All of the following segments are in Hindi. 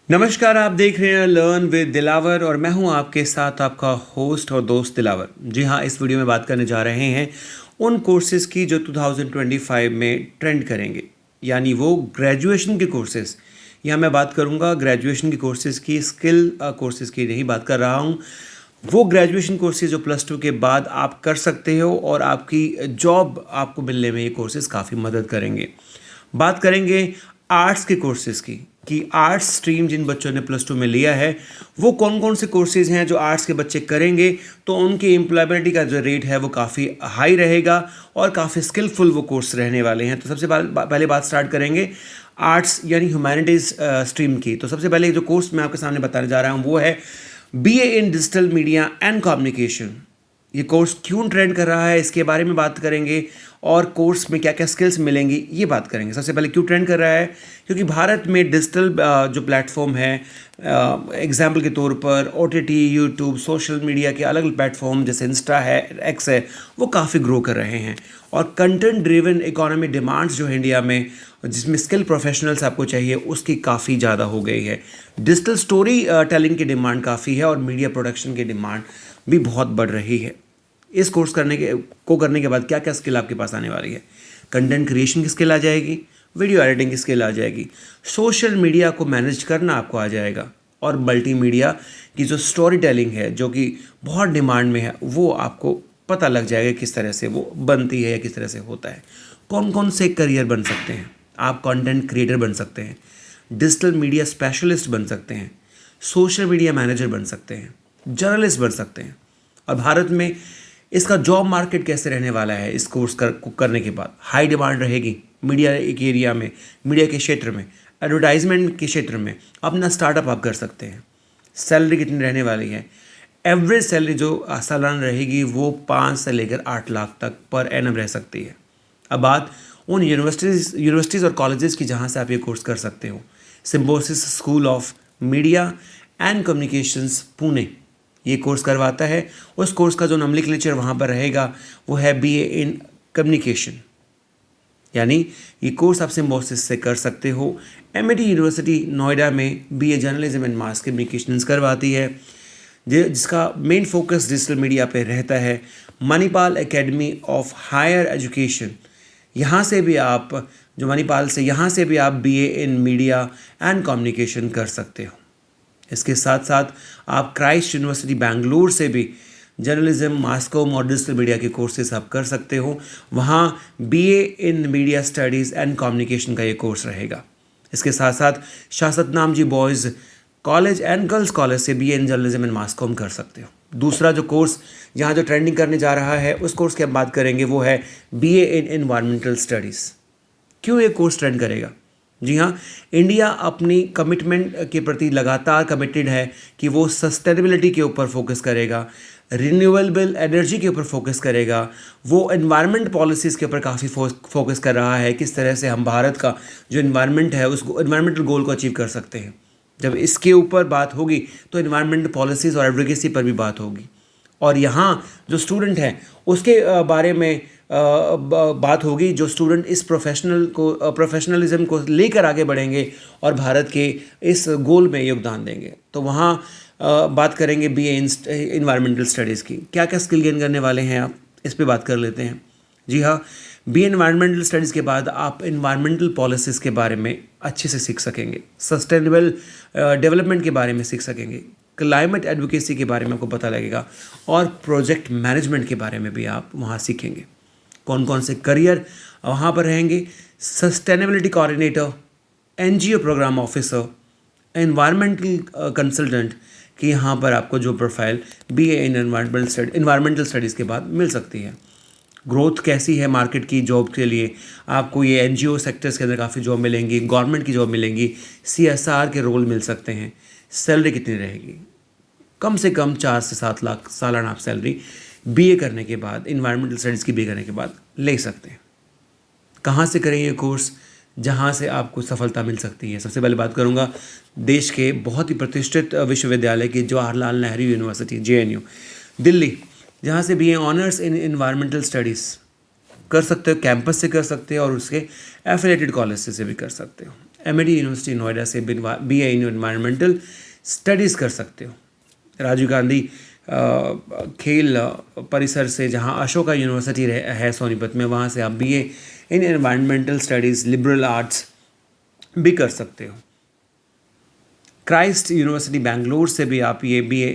नमस्कार, आप देख रहे हैं लर्न विद दिलावर और मैं हूं आपके साथ आपका होस्ट और दोस्त दिलावर। जी हाँ, इस वीडियो में बात करने जा रहे हैं उन कोर्सेज़ की जो 2025 में ट्रेंड करेंगे, यानी वो ग्रेजुएशन के कोर्सेज़। यहाँ मैं बात करूँगा ग्रेजुएशन के कोर्सेज़ की, स्किल कोर्सेज़ की नहीं बात कर रहा हूँ। वो ग्रेजुएशन कोर्सेज़ जो +2 के बाद आप कर सकते हो और आपकी जॉब आपको मिलने में ये कोर्सेज़ काफ़ी मदद करेंगे। बात करेंगे आर्ट्स के कोर्सेज़ की कि आर्ट्स स्ट्रीम जिन बच्चों ने +2 में लिया है वो कौन कौन से कोर्सेज़ हैं जो आर्ट्स के बच्चे करेंगे, तो उनकी एम्प्लॉयबिलिटी का जो रेट है वो काफ़ी हाई रहेगा और काफ़ी स्किलफुल वो कोर्स रहने वाले हैं। तो सबसे पहले बात स्टार्ट करेंगे आर्ट्स यानी ह्यूमैनिटीज़ स्ट्रीम की। तो सबसे पहले जो कोर्स मैं आपके सामने बताने जा रहा हूँ वो है BA in digital media and communication. ये कोर्स क्यों ट्रेंड कर रहा है इसके बारे में बात करेंगे और कोर्स में क्या क्या स्किल्स मिलेंगी ये बात करेंगे। सबसे पहले क्यों ट्रेंड कर रहा है, क्योंकि भारत में डिजिटल जो प्लेटफॉर्म है, एग्जाम्पल के तौर पर OTT, यूट्यूब, सोशल मीडिया के अलग अलग प्लेटफॉर्म जैसे इंस्टा है, एक्स है, वो काफ़ी ग्रो कर रहे हैं और कंटेंट ड्रिवन इकोनॉमी डिमांड्स जो है इंडिया में, जिसमें स्किल प्रोफेशनल्स आपको चाहिए, उसकी काफ़ी ज़्यादा हो गई है। डिजिटल स्टोरी टेलिंग की डिमांड काफ़ी है और मीडिया प्रोडक्शन की डिमांड भी बहुत बढ़ रही है। इस कोर्स करने के बाद क्या क्या स्किल आपके पास आने वाली है? कंटेंट क्रिएशन की स्किल आ जाएगी, वीडियो एडिटिंग की स्किल आ जाएगी, सोशल मीडिया को मैनेज करना आपको आ जाएगा और मल्टीमीडिया की जो स्टोरी टेलिंग है जो कि बहुत डिमांड में है वो आपको पता लग जाएगा किस तरह से वो बनती है या किस तरह से होता है। कौन कौन से करियर बन सकते हैं आप? कंटेंट क्रिएटर बन सकते हैं, डिजिटल मीडिया स्पेशलिस्ट बन सकते हैं, सोशल मीडिया मैनेजर बन सकते हैं, जर्नलिस्ट बन सकते हैं। और भारत में इसका जॉब मार्केट कैसे रहने वाला है इस कोर्स करने के बाद? हाई डिमांड रहेगी मीडिया एक एरिया में, मीडिया के क्षेत्र में, एडवर्टाइजमेंट के क्षेत्र में अपना स्टार्टअप आप कर सकते हैं। सैलरी कितनी रहने वाली है? एवरेज सैलरी जो सालाना रहेगी वो 5 से लेकर 8 लाख तक पर एनम रह सकती है। अब बात उन यूनिवर्सिटीज़ और कॉलेजेस की जहाँ से आप ये कोर्स कर सकते हो। Symbiosis school of media and communications Pune ये कोर्स करवाता है। उस कोर्स का जो नॉमेनक्लेचर वहाँ पर रहेगा वो है BA इन कम्युनिकेशन, यानी ये कोर्स आप सिम्बोसिस से कर सकते हो। MIT यूनिवर्सिटी नोएडा में BA journalism and mass communications करवाती है जिसका मेन फोकस डिजिटल मीडिया पे रहता है। Manipal Academy of Higher Education, यहाँ से भी आप यहाँ से भी आप BA in media and communication कर सकते हो। इसके साथ साथ आप क्राइस्ट यूनिवर्सिटी बैंगलोर से भी जर्नलिज्म, मास कॉम और डिजिटल मीडिया के कोर्सेज आप कर सकते हो। वहाँ BA in media studies and communication का ये कोर्स रहेगा। इसके साथ साथ शासत नामजी boys college and girls college से BA in journalism and mass com कर सकते हो। दूसरा जो कोर्स यहाँ जो ट्रेंडिंग करने जा रहा है उस कोर्स की हम बात करेंगे वो है BA इन एनवायरमेंटल स्टडीज़। क्यों ये कोर्स ट्रेंड करेगा? जी हाँ, इंडिया अपनी कमिटमेंट के प्रति लगातार कमिटेड है कि वो सस्टेनेबिलिटी के ऊपर फोकस करेगा, रिन्यूएबल एनर्जी के ऊपर फोकस करेगा, वो एनवायरनमेंट पॉलिसीज़ के ऊपर काफ़ी फोकस कर रहा है, किस तरह से हम भारत का जो एनवायरनमेंट है उस एनवायरमेंटल गोल को अचीव कर सकते हैं। जब इसके ऊपर बात होगी तो एनवायरनमेंट पॉलिसीज़ और एडवोकेसी पर भी बात होगी और यहाँ जो स्टूडेंट हैं उसके बारे में बात होगी, जो स्टूडेंट इस प्रोफेशनलिज्म को लेकर आगे बढ़ेंगे और भारत के इस गोल में योगदान देंगे। तो वहाँ बात करेंगे BA इन एनवायरमेंटल स्टडीज़ की। क्या क्या स्किल गेन करने वाले हैं आप, इस पे बात कर लेते हैं। जी हाँ, BA एनवायरमेंटल स्टडीज़ के बाद आप एनवायरमेंटल पॉलिसीज़ के बारे में अच्छे से सीख सकेंगे, सस्टेनेबल डेवलपमेंट के बारे में सीख सकेंगे, क्लाइमेट एडवोकेसी के बारे में आपको पता लगेगा और प्रोजेक्ट मैनेजमेंट के बारे में भी आप वहाँ सीखेंगे। कौन कौन से करियर वहाँ पर रहेंगे? Sustainability coordinator, NGO programme officer, environmental consultant की यहाँ पर आपको जो profile BA in environmental studies के बाद मिल सकती है। ग्रोथ कैसी है मार्केट की जॉब के लिए? आपको ये NGO सेक्टर्स के अंदर काफ़ी जॉब मिलेंगी, गवर्नमेंट की जॉब मिलेंगी, CSR के रोल मिल सकते हैं। सैलरी कितनी रहेगी? कम से कम 4 से 7 लाख सालाना आप सैलरी BA करने के बाद, इन्वायरमेंटल स्टडीज़ की BA करने के बाद ले सकते हैं। कहाँ से करें ये कोर्स जहाँ से आपको सफलता मिल सकती है? सबसे पहले बात करूँगा देश के बहुत ही प्रतिष्ठित विश्वविद्यालय की जवाहरलाल नेहरू यूनिवर्सिटी JNU दिल्ली, जहाँ से BA honours in environmental studies कर सकते हो, कैंपस से कर सकते हो और उसके एफिलेटेड कॉलेज से भी कर सकते हो। एमआईटी यूनिवर्सिटी नोएडा से बीए इन एनवायरमेंटल स्टडीज़ कर सकते हो। राजीव गांधी खेल परिसर से, जहां अशोका यूनिवर्सिटी है सोनीपत में, वहां से आप बीए इन एनवायरमेंटल स्टडीज़ लिबरल आर्ट्स भी कर सकते हो। क्राइस्ट यूनिवर्सिटी बैंगलोर से भी आप ये बीए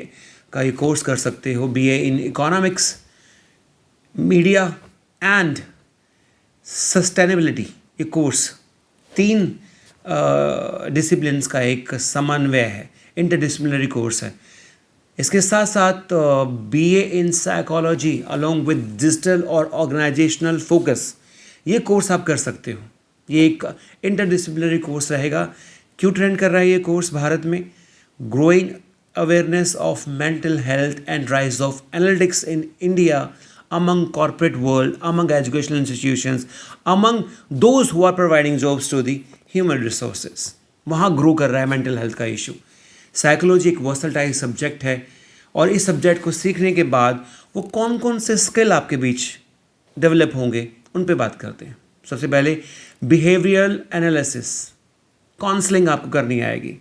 का ये कोर्स कर सकते हो। BA in economics, media and sustainability, ये कोर्स 3 डिसिप्लिन्स का एक समन्वय है, इंटरडिसिप्लिनरी कोर्स है। इसके साथ साथ BA in psychology along with digital और ऑर्गेनाइजेशनल फोकस, ये कोर्स आप कर सकते हो। ये एक इंटरडिसिप्लिनरी कोर्स रहेगा। क्यों ट्रेंड कर रहा है ये कोर्स भारत में? Growing awareness of mental health and rise of analytics in India among corporate world, among educational institutions, among those who are providing jobs to the human resources. वहाँ ग्रो कर रहा है मेंटल हेल्थ का इशू। साइकोलॉजी एक वर्सटाइल सब्जेक्ट है और इस सब्जेक्ट को सीखने के बाद वो कौन कौन से स्किल आपके बीच डेवलप होंगे उन पे बात करते हैं। सबसे पहले बिहेवियरल एनालिसिस, काउंसलिंग आपको करनी आएगी,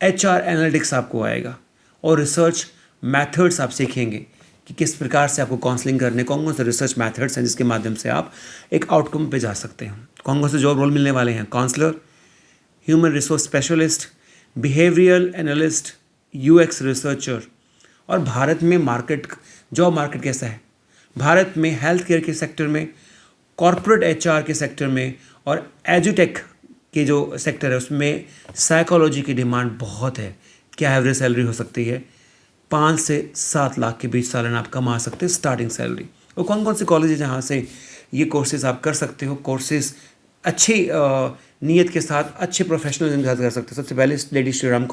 HR एनालिटिक्स आपको आएगा और रिसर्च मैथड्स आप सीखेंगे कि किस प्रकार से आपको काउंसलिंग करने, कौन कौन से रिसर्च मैथड्स हैं जिसके माध्यम से आप एक आउटकम पे जा सकते हैं। कौन कौन से जॉब रोल मिलने वाले हैं? Counsellor, human resource specialist, behavioural analyst, UX researcher. और भारत में जॉब मार्केट कैसा है? भारत में हेल्थ केयर के सेक्टर में, कॉर्पोरेट HR के सेक्टर में और एजुटेक के जो सेक्टर है उसमें साइकोलॉजी की डिमांड बहुत है। क्या एवरेज सैलरी हो सकती है? 5 से 7 लाख के बीच सालाना आप कमा सकते हैं स्टार्टिंग सैलरी। और कौन कौन से कॉलेज है जहाँ से ये कोर्सेज आप कर सकते हो? कोर्सेज अच्छी नीयत के साथ, अच्छे प्रोफेशनल के साथ कर सकते हो। सबसे पहले लेडी श्रीराम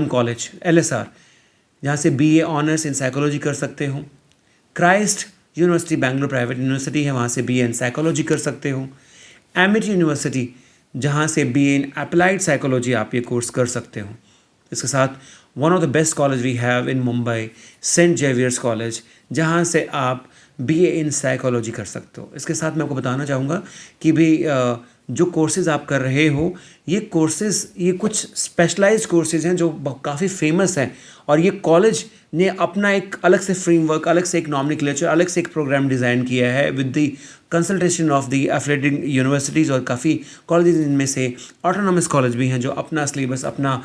कॉलेज LSR, जहाँ से BA ऑनर्स इन साइकोलॉजी कर सकते हो। Christ university Bangalore private university है, वहाँ से BA इन साइकोलॉजी कर सकते हो। एमिटी यूनिवर्सिटी, जहाँ से BA इन अप्लाइड साइकोलॉजी आप ये कोर्स कर सकते हो। इसके साथ one of the best college we have in Mumbai, Saint Xavier's College, जहाँ से आप BA इन साइकोलॉजी कर सकते हो। इसके साथ मैं आपको बताना चाहूँगा कि भी जो कोर्सेज़ आप कर रहे हो, ये कोर्सेज़ ये कुछ स्पेशलाइज्ड कोर्सेज़ हैं जो काफ़ी फेमस हैं और ये कॉलेज ने अपना एक अलग से फ्रेमवर्क, अलग से एक नॉमेनक्लेचर, अलग से एक प्रोग्राम डिज़ाइन किया है with the consultation of the affiliated universities. और काफ़ी कॉलेजेस इनमें से ऑटोनॉमस कॉलेज भी हैं जो अपना सिलेबस, अपना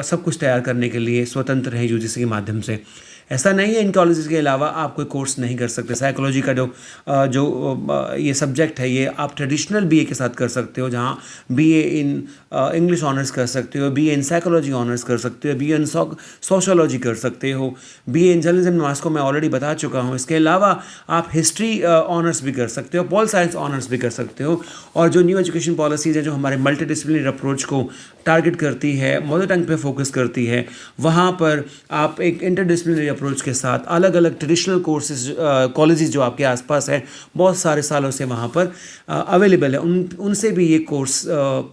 सब कुछ तैयार करने के लिए स्वतंत्र हैं UGC के माध्यम से। ऐसा नहीं है इन कॉलेजेस के अलावा आप कोई कोर्स नहीं कर सकते। साइकोलॉजी का जो ये सब्जेक्ट है, ये आप ट्रेडिशनल BA के साथ कर सकते हो, जहाँ BA इन इंग्लिश ऑनर्स कर सकते हो, BA इन साइकोलॉजी ऑनर्स कर सकते हो, BA इन सोशोलॉजी कर सकते हो, BA इन जर्नलिज्म एंड मास को मैं ऑलरेडी बता चुका हूँ। इसके अलावा आप हिस्ट्री ऑनर्स भी कर सकते हो, पॉल साइंस ऑनर्स भी कर सकते हो। और जो न्यू एजुकेशन पॉलिसीज़ है जो हमारे मल्टी डिसिप्लिनरी अप्रोच को टारगेट करती है, मदर टंग पे फोकस करती है, वहाँ पर आप एक इंटरडिसिप्लिनरी अप्रोच के साथ अलग अलग ट्रेडिशनल कोर्सेज कॉलेजेस जो आपके आसपास है बहुत सारे सालों से वहाँ पर अवेलेबल है, उनसे भी ये कोर्स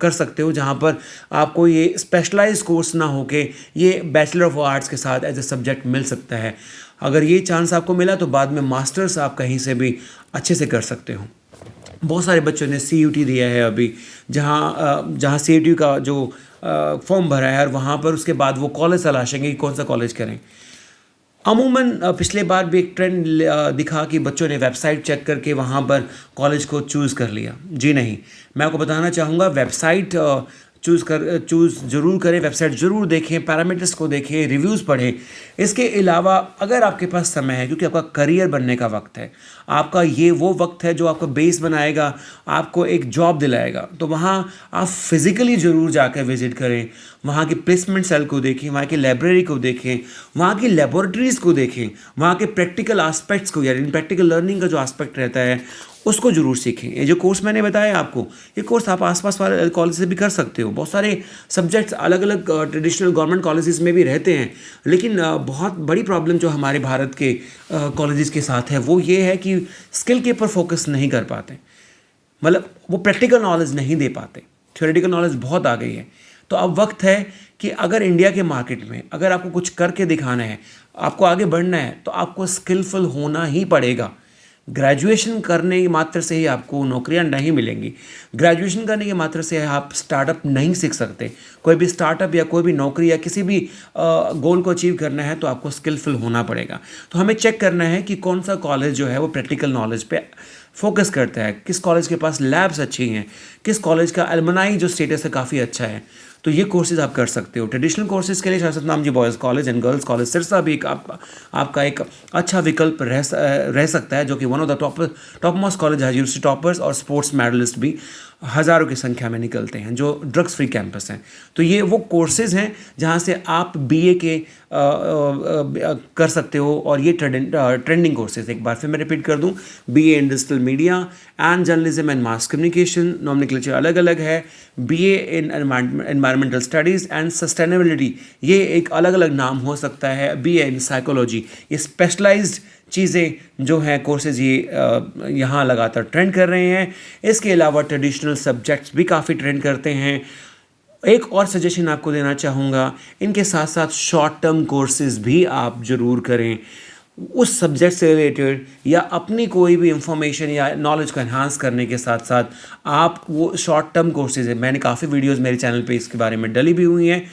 कर सकते हो, जहाँ पर आपको ये स्पेशलाइज्ड कोर्स ना होके ये बैचलर ऑफ आर्ट्स के साथ एज ए सब्जेक्ट मिल सकता है। अगर ये चांस आपको मिला तो बाद में मास्टर्स आप कहीं से भी अच्छे से कर सकते हो। बहुत सारे बच्चों ने CUT दिया है अभी, जहाँ CUT का जो फॉर्म भरा है और वहाँ पर उसके बाद वो कॉलेज तलाशेंगे कि कौन सा कॉलेज करें। अमूमन पिछले बार भी एक ट्रेंड दिखा कि बच्चों ने वेबसाइट चेक करके वहाँ पर कॉलेज को चूज़ कर लिया। जी नहीं, मैं आपको बताना चाहूँगा वेबसाइट चूज़ ज़रूर करें, वेबसाइट ज़रूर देखें, पैरामीटर्स को देखें, रिव्यूज़ पढ़ें। इसके अलावा अगर आपके पास समय है, क्योंकि आपका करियर बनने का वक्त है, आपका ये वो वक्त है जो आपका बेस बनाएगा, आपको एक जॉब दिलाएगा, तो वहाँ आप फिज़िकली ज़रूर जाकर विज़िट करें, वहाँ की प्लेसमेंट सेल को देखें, वहाँ की लाइब्रेरी को देखें, वहाँ की लेबोरेटरीज़ को देखें, वहाँ के प्रैक्टिकल आस्पेक्ट्स को, यानी प्रैक्टिकल लर्निंग का जो आस्पेक्ट रहता है उसको ज़रूर सीखें। ये जो कोर्स मैंने बताया आपको, ये कोर्स आप आसपास वाले कॉलेज से भी कर सकते हो। बहुत सारे सब्जेक्ट्स अलग अलग ट्रेडिशनल गवर्नमेंट कॉलेजेस में भी रहते हैं, लेकिन बहुत बड़ी प्रॉब्लम जो हमारे भारत के कॉलेजेस के साथ है वो ये है कि स्किल के ऊपर फोकस नहीं कर पाते, मतलब वो प्रैक्टिकल नॉलेज नहीं दे पाते, थ्योरेटिकल नॉलेज बहुत आ गई है। तो अब वक्त है कि अगर इंडिया के मार्केट में अगर आपको कुछ करके दिखाना है, आपको आगे बढ़ना है, तो आपको स्किलफुल होना ही पड़ेगा। ग्रेजुएशन करने की मात्र से ही आपको नौकरियां नहीं मिलेंगी। ग्रेजुएशन करने के मात्र से आप स्टार्टअप नहीं सीख सकते। कोई भी स्टार्टअप या कोई भी नौकरी या किसी भी गोल को अचीव करना है तो आपको स्किलफुल होना पड़ेगा। तो हमें चेक करना है कि कौन सा कॉलेज जो है वो प्रैक्टिकल नॉलेज पे फोकस करता है, किस कॉलेज के पास लैब्स अच्छी हैं, किस कॉलेज का एलुमनाई जो स्टेटस है काफ़ी अच्छा है। तो ये कोर्सेज आप कर सकते हो। ट्रेडिशनल कोर्सेज के लिए Shah Satnam ji boys college and girls college Sirsa भी एक आपका एक अच्छा विकल्प रह सकता है, जो कि one of the top most college है। यूनिवर्सिटी टॉपर्स और स्पोर्ट्स मेडलिस्ट भी हज़ारों की संख्या में निकलते हैं, जो ड्रग्स फ्री कैंपस हैं। तो ये वो कोर्सेज हैं जहाँ से आप बीए के कर सकते हो। और ये ट्रेंडिंग कोर्सेज, एक बार फिर मैं रिपीट कर दूं, BA in digital media and journalism and mass communication, nomenclature अलग अलग है। BA in environmental studies and sustainability, ये एक अलग अलग नाम हो सकता है। बीए इन साइकोलॉजी, ये स्पेशलाइज्ड चीज़ें जो हैं कोर्सेज ये यहाँ लगातार ट्रेंड कर रहे हैं। इसके अलावा ट्रेडिशनल सब्जेक्ट्स भी काफ़ी ट्रेंड करते हैं। एक और सजेशन आपको देना चाहूँगा, इनके साथ साथ शॉर्ट टर्म कोर्सेज भी आप ज़रूर करें उस सब्जेक्ट से रिलेटेड, या अपनी कोई भी इंफॉर्मेशन या नॉलेज को एनहांस करने के साथ साथ आप वो शॉर्ट टर्म कोर्सेज है। मैंने काफ़ी वीडियोस मेरे चैनल पे इसके बारे में डली भी हुई हैं।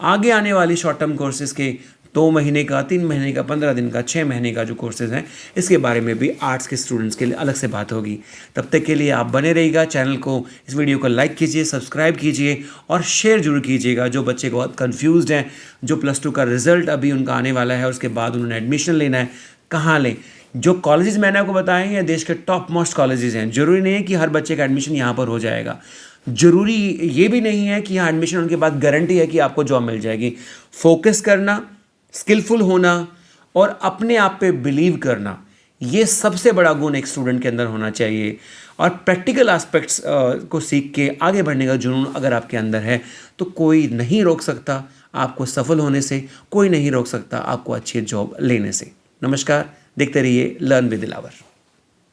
आगे आने वाली शॉर्ट टर्म कोर्सेज़ के 2 महीने का, 3 महीने का, 15 दिन का, 6 महीने का जो कोर्सेज़ हैं, इसके बारे में भी आर्ट्स के स्टूडेंट्स के लिए अलग से बात होगी। तब तक के लिए आप बने रहिएगा। चैनल को, इस वीडियो को लाइक कीजिए, सब्सक्राइब कीजिए और शेयर जरूर कीजिएगा। जो बच्चे बहुत कन्फ्यूज़ड हैं, जो +2 का रिजल्ट अभी उनका आने वाला है, उसके बाद उन्होंने एडमिशन लेना है, कहाँ लें। जो कॉलेजेस मैंने आपको बताए हैं देश के टॉप मोस्ट कॉलेजेस हैं। ज़रूरी नहीं है कि हर बच्चे का एडमिशन यहाँ पर हो जाएगा। ज़रूरी ये भी नहीं है कि यहाँ एडमिशन होने के बाद गारंटी है कि आपको जॉब मिल जाएगी। फोकस करना, स्किलफुल होना और अपने आप पे बिलीव करना, ये सबसे बड़ा गुण एक स्टूडेंट के अंदर होना चाहिए। और प्रैक्टिकल एस्पेक्ट्स को सीख के आगे बढ़ने का जुनून अगर आपके अंदर है तो कोई नहीं रोक सकता आपको सफल होने से, कोई नहीं रोक सकता आपको अच्छी जॉब लेने से। नमस्कार, देखते रहिए लर्न विद दिलावर।